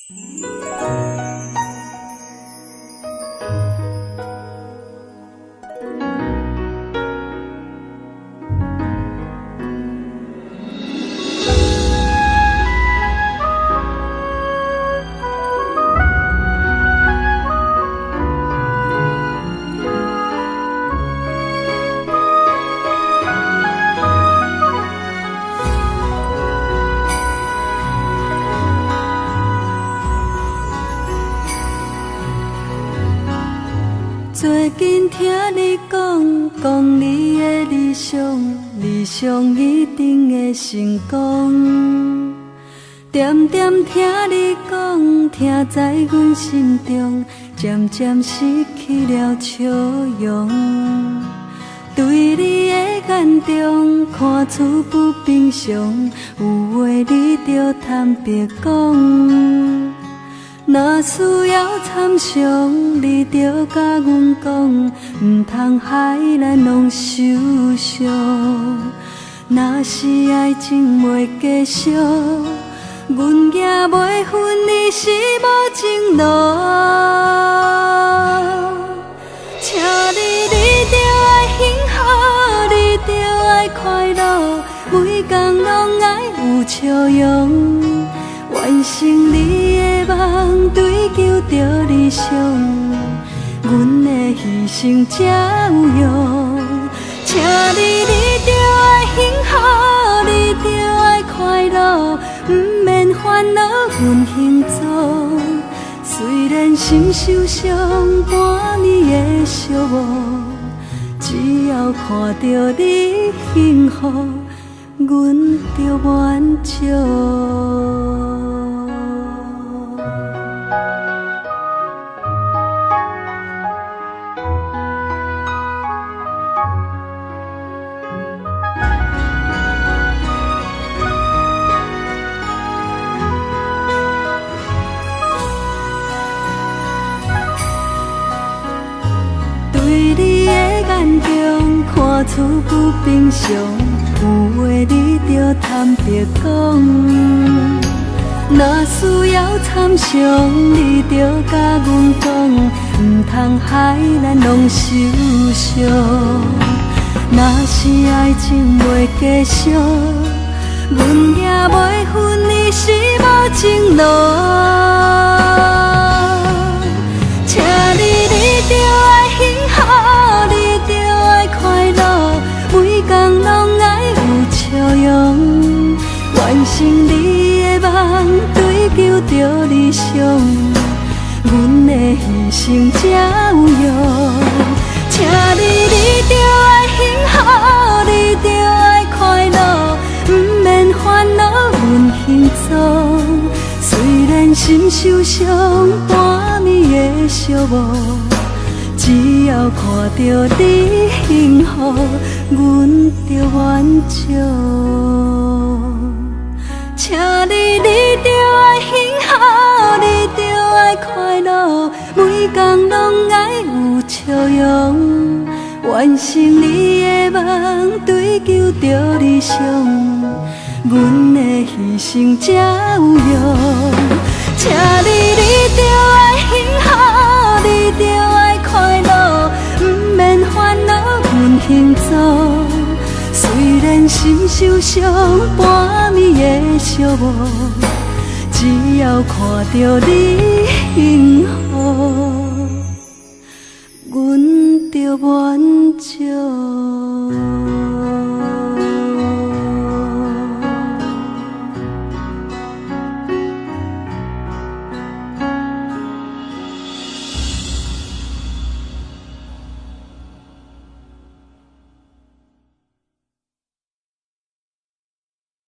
最近听你讲你的理想一定会成功。点点听你讲，听在阮心中，渐渐失去了笑容。对你的眼中看出不平常，有话你着坦白讲。若需要参详，你着甲阮讲，唔通害咱拢受伤。若是爱情袂继续，阮惊袂分你是无情路。请你着爱幸福，你着爱快乐，每天拢爱有笑容。完成你的梦，追求着理想，阮的牺牲才有用。请你着爱幸福，你着爱快乐，不免烦恼阮行走。虽然心受伤，半暝的寂寞，只要看到你幸福，阮就满足。看出不平常，有话你着坦白讲。若需要参详，你着甲阮讲，唔通害咱拢受伤。若是爱情袂继续，阮惊袂分你是无情路。请你着爱幸福，你着爱快乐，每天拢爱有笑容。完成你的梦，追求着理想，阮的牺牲才有用。请你着爱幸福，你着爱快乐，不免烦恼阮行走。虽然心受伤，半暝的寂寞，只要看到你幸福，阮就满足。请你着爱幸福，你着爱快乐，每天拢爱有笑容。完成你的梦，追求着理想，阮的牺牲才有用。请你着爱幸福，你着爱快乐，不免烦恼阮行走。虽然心受伤，半暝的寂寞，只要看到你幸福，阮就满足。